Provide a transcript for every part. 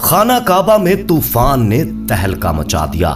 खाना काबा में तूफान ने तहलका मचा दिया।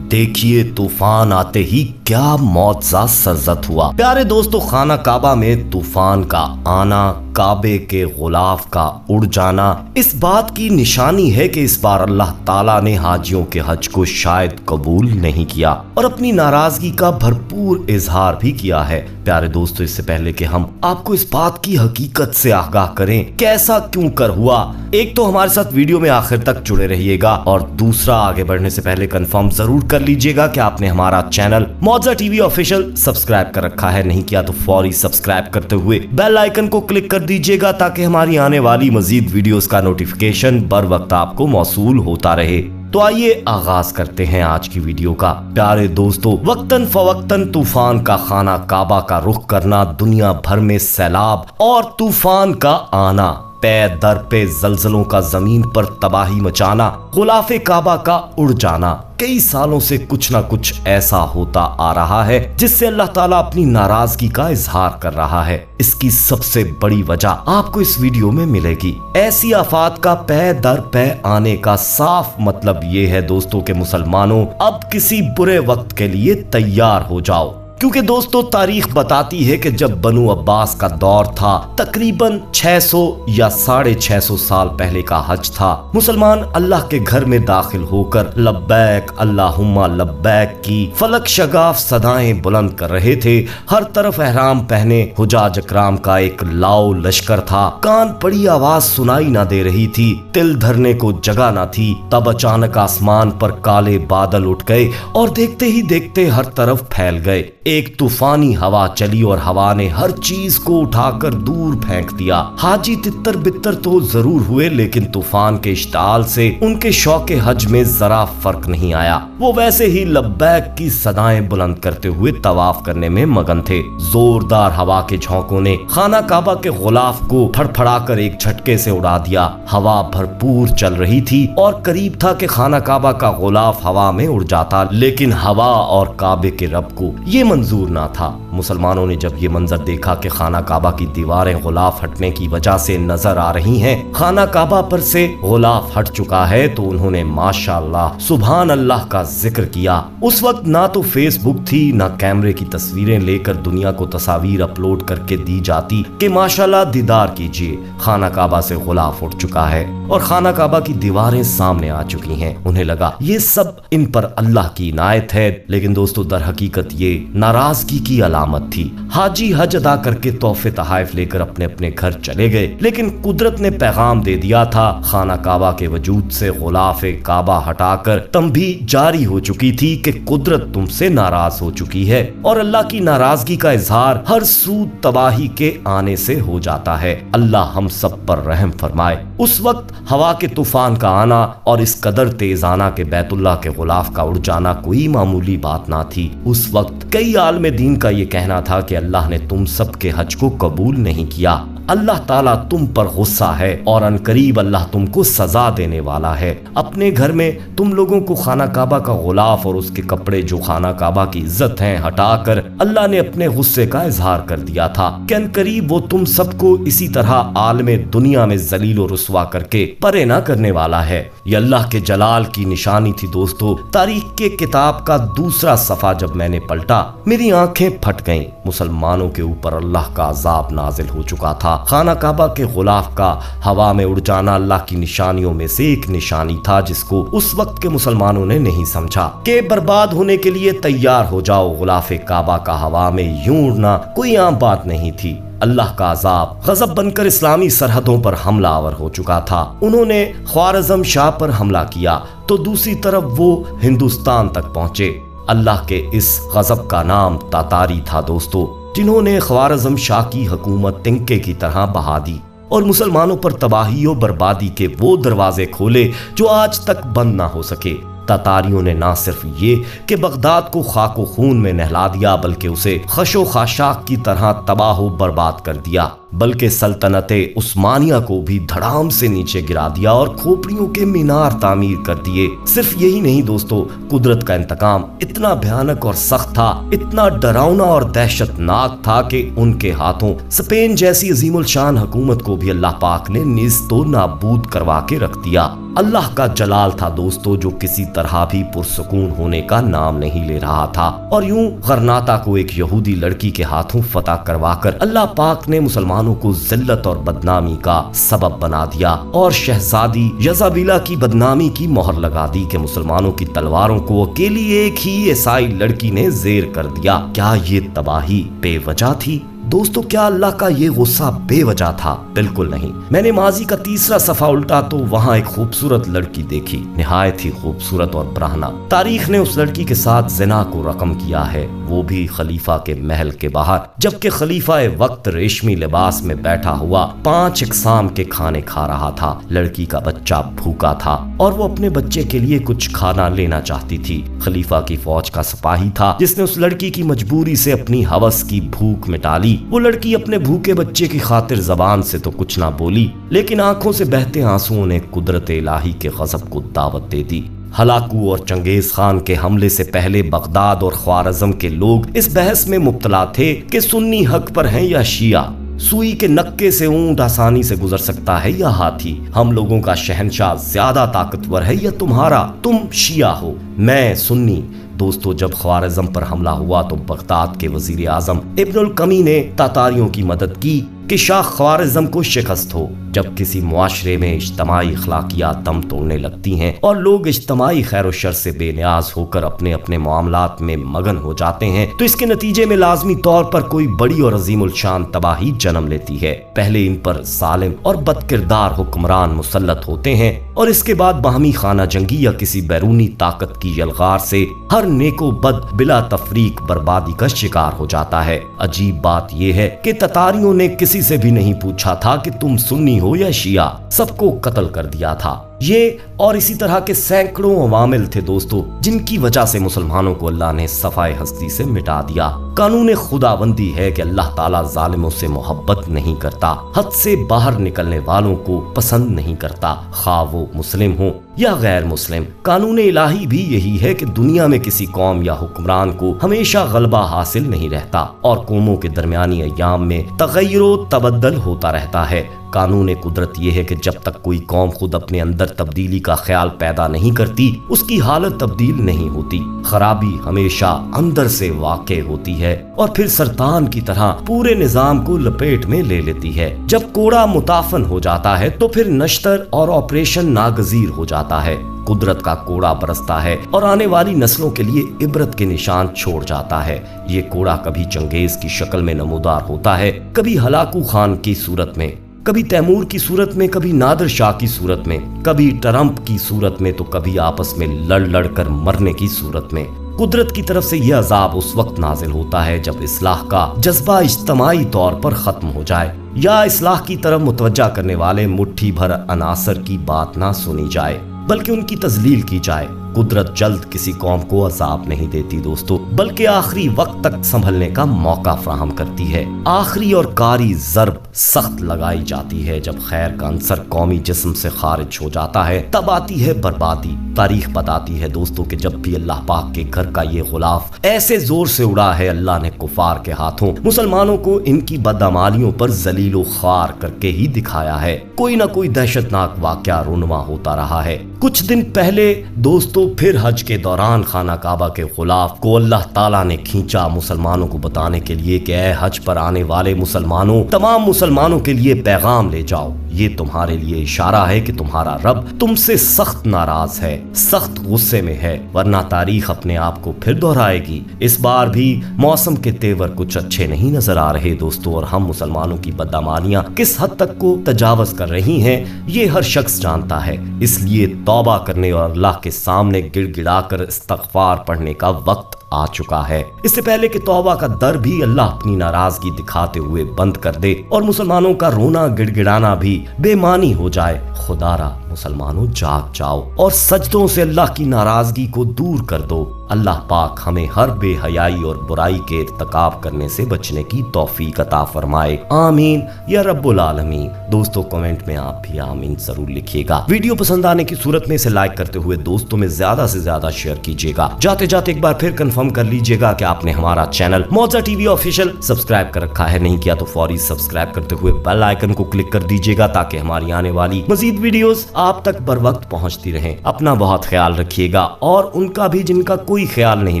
देखिए तूफान आते ही क्या मौजज़ा सरजद हुआ। प्यारे दोस्तों, खाना काबा में तूफान का आना, काबे के गुलाफ का उड़ जाना इस बात की निशानी है कि इस बार अल्लाह ताला ने हाजियों के हज को शायद कबूल नहीं किया और अपनी नाराजगी का भरपूर इजहार भी किया है। प्यारे दोस्तों, इससे पहले कि हम आपको इस बात की हकीकत से आगाह करें कि ऐसा क्यों कर हुआ, एक तो हमारे साथ वीडियो में आखिर तक जुड़े रहिएगा और दूसरा, आगे बढ़ने से पहले कंफर्म जरूर कर लीजिएगा कि आपने हमारा चैनल मौजा टीवी ऑफिशियल सब्सक्राइब कर रखा है। नहीं किया तो फौरी सब्सक्राइब करते हुए बेल आइकन को क्लिक कर दीजिएगा ताकि हमारी आने वाली मजीद वीडियोस का नोटिफिकेशन बर वक्त आपको मौसूल होता रहे। तो आइए आगाज करते हैं आज की वीडियो का। प्यारे दोस्तों, वक्तन फवक्तन तूफान का खाना काबा का रुख करना, दुनिया भर में सैलाब और तूफान का आना, पे दर पे जलजलों का जमीन पर तबाही मचाना, गुलाफे काबा का उड़ जाना, कई सालों से कुछ ना कुछ ऐसा होता आ रहा है जिससे अल्लाह ताला अपनी नाराजगी का इजहार कर रहा है। इसकी सबसे बड़ी वजह आपको इस वीडियो में मिलेगी। ऐसी आफात का पे दर पे आने का साफ मतलब ये है दोस्तों कि मुसलमानों, अब किसी बुरे वक्त के लिए तैयार हो जाओ। क्योंकि दोस्तों, तारीख बताती है कि जब बनु अब्बास का दौर था, तकरीबन 600 या 650 साल पहले का हज था, मुसलमान अल्लाह के घर में दाखिल होकर लब्बैक अल्लाहुम्मा लब्बैक की फलक शगाफ सदाएं बुलंद कर रहे थे। हर तरफ एहराम पहने हुजाज अकराम का एक लाओ लश्कर था। कान पड़ी आवाज सुनाई ना दे रही थी, तिल धरने को जगह ना थी। तब अचानक आसमान पर काले बादल उठ गए और देखते ही देखते हर तरफ फैल गए। एक तूफानी हवा चली और हवा ने हर चीज को उठाकर दूर फेंक दिया। हाजी तितर बितर तो जरूर हुए, लेकिन तूफान के इश्ताल से उनके शौके हज में जरा फर्क नहीं आया। वो वैसे ही लब्बैक की सदाएं बुलंद करते हुए तवाफ करने में मगन थे। जोरदार हवा के झोंकों ने खाना काबा के गुलाफ को फड़फड़ाकर एक झटके से उड़ा दिया। हवा भरपूर चल रही थी और करीब था कि खाना काबा का गुलाफ हवा में उड़ जाता, लेकिन हवा और काबे के रब को ये मंजूर ना था। मुसलमानों ने जब ये मंजर देखा कि खाना काबा की दीवारें गुलाफ हटने की वजह से नजर आ रही हैं, खाना काबा पर से गुलाफ हट चुका है, तो उन्होंने माशाअल्लाह सुभान अल्लाह का जिक्र किया। उस वक्त ना तो फेसबुक थी, ना कैमरे की तस्वीरें लेकर दुनिया को तस्वीर अपलोड करके दी जाती कि माशाअल्लाह दीदार कीजिए, खाना काबा से गुलाफ उठ चुका है और खाना काबा की दीवारें सामने आ चुकी हैं। उन्हें लगा ये सब इन पर अल्लाह की इनायत है, लेकिन दोस्तों दर हकीकत ये नाराजगी की अलामत थी। हाजी हज अदा करके तोहफे तहाइफ लेकर अपने अपने घर चले गए, लेकिन कुदरत ने पैगाम दे दिया था। खाना काबा के वजूद से गुलाफे काबा हटाकर तंबी जारी हो चुकी थी कि कुदरत तुमसे नाराज हो चुकी है और अल्लाह की नाराजगी का इजहार हर सूद तबाही के आने से हो जाता है। अल्लाह हम सब पर रहम फरमाए। उस वक्त हवा के तूफान का आना और इस कदर तेज आना के बैतुल्लाह के गुलाफ का उड़ जाना कोई मामूली बात ना थी। उस वक्त कई आलमे दीन का ये कहना था कि अल्लाह ने तुम सब के हज को कबूल नहीं किया, अल्लाह ताला तुम पर गुस्सा है और अनकरीब अल्लाह तुमको सजा देने वाला है। अपने घर में तुम लोगों को खाना काबा का गुलाफ और उसके कपड़े जो खाना काबा की इज्जत हैं हटाकर अल्लाह ने अपने गुस्से का इजहार कर दिया था कि अनकरीब वो तुम सबको इसी तरह आलमे दुनिया में जलील और रुस्वा करके परे ना करने वाला है। ये अल्लाह के जलाल की निशानी थी दोस्तों। तारीख के किताब का दूसरा सफा जब मैंने पलटा, मेरी आंखें फट गईं। मुसलमानों के ऊपर अल्लाह का अजाब नाजिल हो चुका था। खाना काबा के गुलाफ का हवा में उड़ जाना अल्लाह की निशानियों में से एक निशानी था, जिसको उस वक्त के मुसलमानों ने नहीं समझा कि बर्बाद होने के लिए तैयार हो जाओ। गुलाफे काबा का हवा में यूं उड़ना कोई आम बात नहीं थी। अल्लाह का अजाब गजब बनकर इस्लामी सरहदों पर हमलावर हो चुका था। उन्होंने ख्वारिज़म शाह पर हमला किया तो दूसरी तरफ वो हिंदुस्तान तक पहुंचे। अल्लाह के इस गजब का नाम तातारी था दोस्तों, जिन्होंने ख्वारिज़म शाह की हुकूमत तिनके की तरह बहा दी और मुसलमानों पर तबाही और बर्बादी के वो दरवाजे खोले जो आज तक बंद ना हो सके। तातारियों ने ना सिर्फ ये कि बगदाद को खाको खून में नहला दिया, बल्कि उसे खशो खाशाक की तरह तबाह बर्बाद कर दिया। बल्कि सल्तनते उस्मानिया को भी धड़ाम से नीचे गिरा दिया और खोपड़ियों के मीनार तामीर कर दिए। सिर्फ यही नहीं दोस्तों, कुदरत का इंतकाम इतना भयानक और सख्त था, इतना डरावना और दहशतनाक था कि उनके हाथों स्पेन जैसी अजीमुल शान हुकूमत को भी अल्लाह पाक ने निस्तो नाबूद करवा के रख दिया। अल्लाह का जलाल था दोस्तों, जो किसी तरह भी पुरसुकून होने का नाम नहीं ले रहा था। और यूं गरनाता को एक यहूदी लड़की के हाथों फतह करवाकर अल्लाह पाक ने मुसलमानों को जिल्लत और बदनामी का सबब बना दिया और शहजादी यजाबिला की बदनामी की मोहर लगा दी कि मुसलमानों की तलवारों को अकेली एक ही ईसाई लड़की ने जेर कर दिया। क्या ये तबाही बेवजह थी? दोस्तों, क्या अल्लाह का ये गुस्सा बेवजह था? बिल्कुल नहीं। मैंने माजी का तीसरा सफा उल्टा तो वहाँ एक खूबसूरत लड़की देखी, निहायत ही खूबसूरत और ब्राह्मणा। तारीख ने उस लड़की के साथ जिना को रकम किया है, वो भी खलीफा के महल के बाहर, जबकि खलीफा वक्त रेशमी लिबास में बैठा हुआ 5 इकसाम के खाने खा रहा था। लड़की का बच्चा भूखा था और वो अपने बच्चे के लिए कुछ खाना लेना चाहती थी। खलीफा की फौज का सिपाही था जिसने उस लड़की की मजबूरी से अपनी हवस की भूख मिटा ली। वो लड़की अपने भूखे बच्चे की खातिर जबान से तो कुछ ना बोली, लेकिन आंखों से बहते आंसुओं ने कुदरत इलाही के गज़ब को दावत दे दी। हलाकू और चंगेज खान के हमले से पहले बगदाद और ख्वारज़म के लोग इस बहस में मुब्तला थे कि सुन्नी हक पर हैं या शिया, सुई के नक्के से ऊंट आसानी से गुजर सकता है या हाथी, हम लोगों का शहंशाह ज्यादा ताकतवर है या तुम्हारा, तुम शिया हो, मैं सुन्नी। दोस्तों, जब ख्वारिज़म पर हमला हुआ तो बगदाद के वजीर आजम इब्नुल कमी ने तातारियों की मदद की कि शाह ख्वारिज़म को शिकस्त हो। जब किसी मुआशरे में इज्तमाई अखलाकियात दम तोड़ने लगती हैं और लोग इज्तमाई खैर और शर से बेनियाज होकर अपने अपने मामलात में मगन हो जाते हैं, तो इसके नतीजे में लाजमी तौर पर कोई बड़ी और अजीमुल शान तबाही जन्म लेती है। पहले इन पर जालिम और बदकिरदार हुक्मरान मुसल्लत होते हैं और इसके बाद बाहमी खाना जंगी या किसी बैरूनी ताकत की यलगार से हर नेको बद बिला तफरीक बर्बादी का शिकार हो जाता है। अजीब बात यह है कि ततारियों ने किसी से भी नहीं पूछा था कि तुम सुन्नी हो या शिया, सबको कत्ल कर दिया था। ये और इसी तरह के सैकड़ों अवामिल थे दोस्तों, जिनकी वजह से मुसलमानों को अल्लाह ने सफाए हस्ती से मिटा दिया। कानून खुदाबंदी है कि अल्लाह ताला जालिमों से मोहब्बत नहीं करता, हद से बाहर निकलने वालों को पसंद नहीं करता, खा वो मुस्लिम हो या गैर मुस्लिम। कानून इलाही भी यही है कि दुनिया में किसी कौम या हुक्मरान को हमेशा गलबा हासिल नहीं रहता और कौमों के दरमियानी अय्याम में तगय्युर तबद्दल होता रहता है। कानून कुदरत यह है कि जब तक कोई कौम खुद अपने अंदर तब्दीली का ख्याल पैदा नहीं करती, उसकी हालत तब्दील नहीं होती। खराबी हमेशा अंदर से वाक़े होती है और फिर सरतान की तरह पूरे निजाम को लपेट में ले लेती है। जब कोड़ा मुताफन हो जाता है तो फिर नश्तर और ऑपरेशन नागजीर हो जाता है। कुदरत का कोड़ा बरसता है और आने वाली नस्लों के लिए इबरत के निशान छोड़ जाता है। ये कोड़ा कभी चंगेज की शक्ल में नमूदार होता है, कभी हलाकू खान की सूरत में, कभी तैमूर की सूरत में, कभी नादिर शाह की सूरत में, कभी ट्रंप की सूरत में, तो कभी आपस में लड़ लड़ कर मरने की सूरत में। कुदरत की तरफ से यह अजाब उस वक्त नाजिल होता है जब इस्लाह का जज्बा इज्तमाई तौर पर खत्म हो जाए या इस्लाह की तरफ मुतवज्जा करने वाले मुट्ठी भर अनासर की बात ना सुनी जाए बल्कि उनकी तजलील की जाए। कुदरत जल्द किसी कौम को अजाब नहीं देती दोस्तों, बल्कि आखिरी वक्त तक संभलने का मौका फराहम करती है। आखिरी और कारी ज़र्ब सख्त लगाई जाती है जब खैर का अंसर कौमी जिस्म से खारिज हो जाता है, तब आती है बर्बादी। तारीख बताती है दोस्तों कि जब भी अल्लाह पाक के घर का ये गुलाफ ऐसे जोर से उड़ा है, अल्लाह ने कुफार के हाथों मुसलमानों को इनकी बदअमालियों पर जलीलो ख्वार करके ही दिखाया है। कोई ना कोई दहशतनाक वाक़या रुनवा होता रहा है। कुछ दिन पहले दोस्तों फिर हज के दौरान खाना काबा के गुलाफ को अल्लाह ताला ने खींचा मुसलमानों को बताने के लिए कि ऐ हज पर आने वाले मुसलमानों, तमाम मुसलमानों के लिए पैगाम ले जाओ। ये तुम्हारे लिए इशारा है कि तुम्हारा रब तुमसे सख्त नाराज है, सख्त गुस्से में है, वरना तारीख अपने आप को फिर दोहराएगी। इस बार भी मौसम के तेवर कुछ अच्छे नहीं नजर आ रहे दोस्तों, और हम मुसलमानों की बदअमालियां किस हद तक को तजावज कर रही हैं ये हर शख्स जानता है। इसलिए तौबा करने और अल्लाह के सामने गिड़गिड़ाकर इस्तगफार पढ़ने का वक्त आ चुका है। इससे पहले कि तौबा का दर भी अल्लाह अपनी नाराजगी दिखाते हुए बंद कर दे और मुसलमानों का रोना गिड़गिड़ाना भी बेमानी हो जाए, खुदारा मुसलमानों जाग जाओ और सजदों से अल्लाह की नाराजगी को दूर कर दो। अल्लाह पाक हमें हर बेहयाई और बुराई के इर्तिकाब करने से बचने की तौफीक अता फरमाए, आमीन या रब्बुल आलमीन। दोस्तों कमेंट में आप भी आमीन जरूर लिखिएगा। वीडियो पसंद आने की सूरत में इसे लाइक करते हुए दोस्तों में ज्यादा से ज्यादा शेयर कीजिएगा। जाते जाते एक बार फिर कंफर्म कर लीजिएगा कि आपने हमारा चैनल मौजा टीवी ऑफिशियल सब्सक्राइब कर रखा है, नहीं किया तो फौरी सब्सक्राइब करते हुए बेल आइकन को क्लिक कर दीजिएगा ताकि हमारी आने वाली मजीद वीडियोस आप तक बर वक्त पहुंचती रहें। अपना बहुत ख्याल रखिएगा और उनका भी जिनका कोई ख्याल नहीं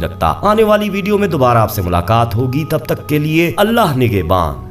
रखता। आने वाली वीडियो में दोबारा आपसे मुलाकात होगी, तब तक के लिए अल्लाह निगहबान।